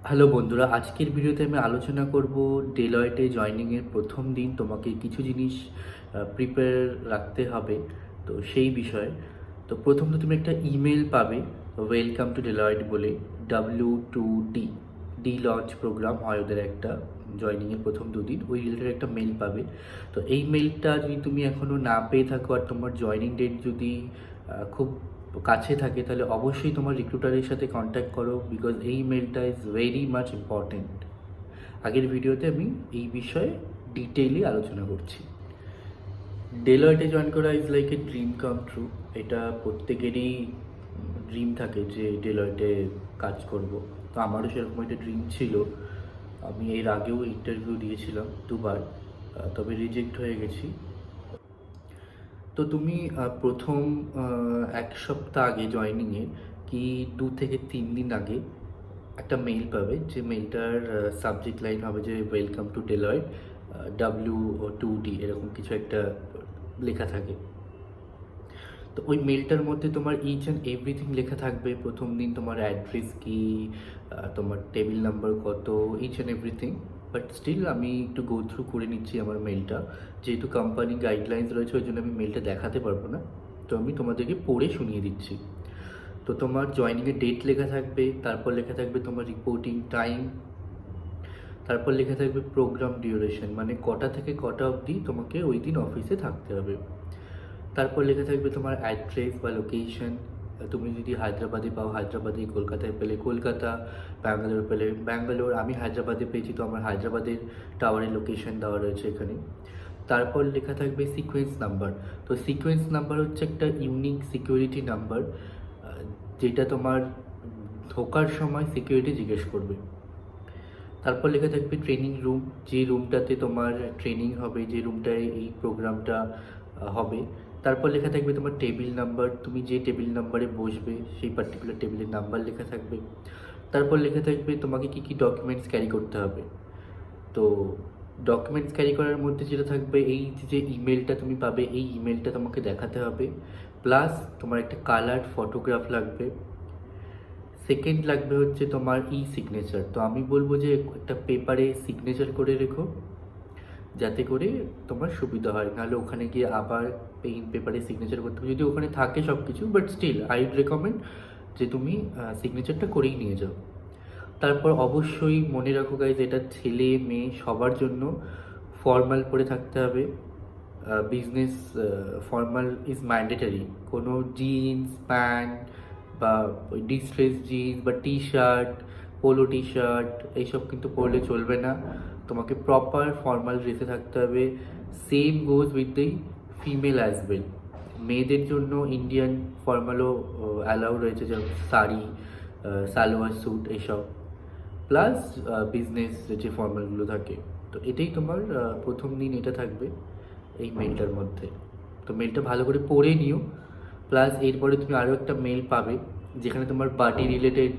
Hello বন্ধুরা, আজকের ভিডিওতে আমি আলোচনা করব ডেলয়েটে জয়েনিংয়ের প্রথম দিন তোমাকে কিছু জিনিস প্রিপেয়ার রাখতে হবে। তো সেই বিষয়ে প্রথমত তুমি একটা ইমেল পাবে, ওয়েলকাম টু ডেলয়েট বলে। W2D ডি লঞ্চ প্রোগ্রাম হয় ওদের একটা। জয়েনিংয়ের প্রথম দুদিন ওই রিলেটেড একটা মেল পাবে। তো এই মেলটা যদি তুমি এখনও না পেয়ে থাকো আর তোমার জয়েনিং ডেট যদি খুব কাছে থাকে, তাহলে অবশ্যই তোমার রিক্রুটারের সাথে কন্ট্যাক্ট করো, বিকজ এই মেলটা ইজ ভেরি মাচ ইম্পর্টেন্ট। আগের ভিডিওতে আমি এই বিষয়ে ডিটেইলি আলোচনা করছি। ডেলয়েটে জয়েন করা is like a dream come true. এটা প্রত্যেকেরই ড্রিম থাকে যে ডেলয়েটে কাজ করব। তো আমারও সেরকম একটা ড্রিম ছিল। আমি এর আগেও ইন্টারভিউ দিয়েছিলাম দুবার, তবে রিজেক্ট হয়ে গেছি। তো তুমি প্রথম 1 সপ্তাহ আগে জয়েনিংয়ে কি 2 থেকে 3 দিন আগে একটা মেইল পাবে, যে মেইলটার সাবজেক্ট লাইন হবে যে ওয়েলকাম টু ডেলয়েট W2D, এরকম কিছু একটা লেখা থাকে। তো ওই মেলটার মধ্যে তোমার ইচ অ্যান্ড এভরিথিং লেখা থাকবে। প্রথম দিন তোমার অ্যাড্রেস কি, তোমার টেবিল নাম্বার কত, each and everything. But still আমি একটু গো থ্রু করে নিচ্ছি আমার মেলটা, যেহেতু কোম্পানি গাইডলাইন্স রয়েছে ওই জন্য আমি মেলটা দেখাতে পারবো না। তো আমি তোমাদেরকে পড়ে শুনিয়ে দিচ্ছি। তো তোমার জয়েনিংয়ের ডেট লেখা থাকবে, তারপর লেখা থাকবে তোমার রিপোর্টিং টাইম, তারপর লেখা থাকবে প্রোগ্রাম ডিউরেশন, মানে কটা থেকে কটা অবধি তোমাকে ওই দিন অফিসে থাকতে হবে। তারপর লেখা থাকবে তোমার অ্যাড্রেস বা লোকেশন। তুমি যদি হায়দ্রাবাদে পাও হায়দ্রাবাদে, কলকাতায় পেলে কলকাতা, ব্যাঙ্গালোর পেলে ব্যাঙ্গালোর। আমি হায়দ্রাবাদে পেয়েছি, তো আমার হায়দ্রাবাদের টাওয়ারের লোকেশন দেওয়া রয়েছে এখানে। তারপর লেখা থাকবে সিকোয়েন্স নাম্বার। তো সিকোয়েন্স নাম্বার হচ্ছে একটা ইউনিক সিকিউরিটি নাম্বার, যেটা তোমার ঢোকার সময় সিকিউরিটি জিজ্ঞেস করবে। তারপর লেখা থাকবে ট্রেনিং রুম, যে রুমটাতে তোমার ট্রেনিং হবে, যে রুমটায় এই প্রোগ্রামটা হবে। তারপর লেখা থাকবে তোমার টেবিল নাম্বার, তুমি যে টেবিল নাম্বারে বসবে সেই পার্টিকুলার টেবিলের নাম্বার লেখা থাকবে। তারপর লেখা থাকবে তোমাকে কী কী ডকুমেন্টস ক্যারি করতে হবে। তো ডকুমেন্টস ক্যারি করার মধ্যে যেটা থাকবে, এই যে ইমেলটা তুমি পাবে, এই ইমেলটা তোমাকে দেখাতে হবে। প্লাস তোমার একটা কালার ফটোগ্রাফ লাগবে। সেকেন্ড লাগবে হচ্ছে তোমার সিগনেচার। তো আমি বলবো যে একটা পেপারে সিগনেচার করে রেখো, যাতে করে তোমার সুবিধা হয়। নাহলে ওখানে গিয়ে আবার পেন পেপারে সিগনেচার করতে হবে, যদি ওখানে থাকে সব কিছু। But still I would recommend যে তুমি সিগনেচারটা করেই নিয়ে যাও। তারপর অবশ্যই মনে রাখো গাইজ, এটা ছেলে মেয়ে সবার জন্য ফর্মাল পরে থাকতে হবে। Business formal is mandatory. কোনো জিন্স প্যান্ট বা ওই ডিস্ট্রেস জিন্স বা T shirt, polo T shirt এইসব কিন্তু পরলে চলবে না। তোমাকে প্রপার ফর্মাল ড্রেসে থাকতে হবে। Same goes with the female as well. মেয়েদের জন্য ইন্ডিয়ান ফর্মালও অ্যালাউ রয়েছে, যেমন শাড়ি, সালোয়ার স্যুট এইসব, প্লাস বিজনেস যে ফর্মালগুলো থাকে। তো এটাই তোমার প্রথম দিন এটা থাকবে এই মেলটার মধ্যে। তো মেলটা ভালো করে পড়ে নিও। প্লাস এরপরে তুমি আরও একটা মেল পাবে, যেখানে তোমার বাডি রিলেটেড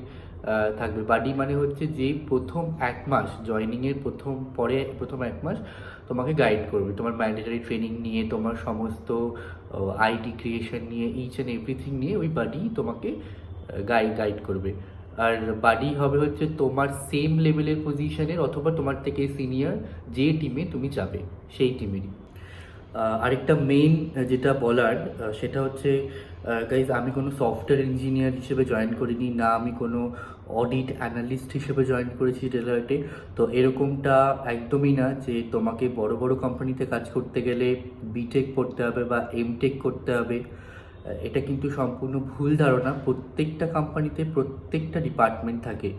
থাকবে। বাডি মানে হচ্ছে যে প্রথম 1 মাস জয়নিংয়ের প্রথম 1 মাস তোমাকে গাইড করবে, তোমার ম্যান্ডেটারি ট্রেনিং নিয়ে, তোমার সমস্ত আইডি ক্রিয়েশন নিয়ে, ইচ অ্যান্ড এভরিথিং নিয়ে ওই বাডি তোমাকে গাইড করবে। আর বাডি হবে হচ্ছে তোমার সেম লেভেলের পজিশনের অথবা তোমার থেকে সিনিয়র, যে টিমে তুমি যাবে সেই টিমেরই। আরেকটা মেইন যেটা বলার সেটা হচ্ছে, গাইজ, আমি কোনো সফটওয়্যার ইঞ্জিনিয়ার হিসেবে জয়েন করিনি, না আমি কোনো অডিট অ্যানালিস্ট হিসেবে জয়েন করেছি ডেলয়েটে। তো এরকমটা একদমই না যে তোমাকে বড় বড় কোম্পানিতে কাজ করতে গেলে বিটেক পড়তে হবে বা এমটেক করতে হবে। এটা কিন্তু সম্পূর্ণ ভুল ধারণা। প্রত্যেকটা কোম্পানিতে প্রত্যেকটা ডিপার্টমেন্ট থাকে,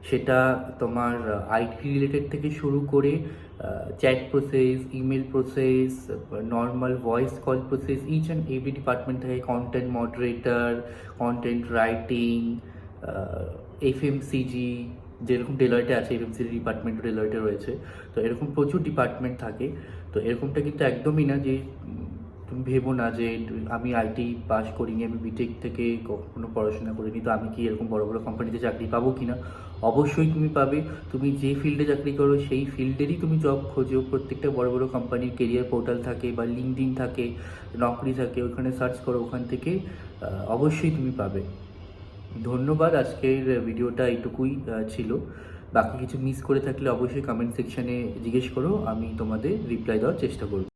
সেটা তোমার আইটি রিলেটেড থেকে শুরু করে chat process, email process, normal voice call process, each and every department থাকে। Content moderator, content writing, FMCG, যেরকম ডেলয়েটে আছে এফএমসিজি ডিপার্টমেন্ট ডেলয়েটে রয়েছে। তো এরকম প্রচুর ডিপার্টমেন্ট থাকে। তো এরকমটা কিন্তু একদমই না যে তুমি ভেবো না যে আমি আইটি পাস করিনি, আমি বিটেক থেকে কখনো পড়াশোনা করিনি, তো আমি কি এরকম বড় বড় কোম্পানিতে চাকরি পাবো কি না। অবশ্যই তুমি পাবে। তুমি যে ফিল্ডে চাকরি করো সেই ফিল্ডেরই তুমি জব খোঁজো। প্রত্যেকটা বড় বড় কোম্পানির কেরিয়ার পোর্টাল থাকে বা লিঙ্কডইন থাকে, নকরি থাকে, ওখানে সার্চ করো, ওখান থেকে অবশ্যই তুমি পাবে। ধন্যবাদ, আজকের ভিডিওটা এইটুকুই ছিল। বাকি কিছু মিস করে থাকলে অবশ্যই কমেন্ট সেকশানে জিজ্ঞেস করো, আমি তোমাদের রিপ্লাই দেওয়ার চেষ্টা করব।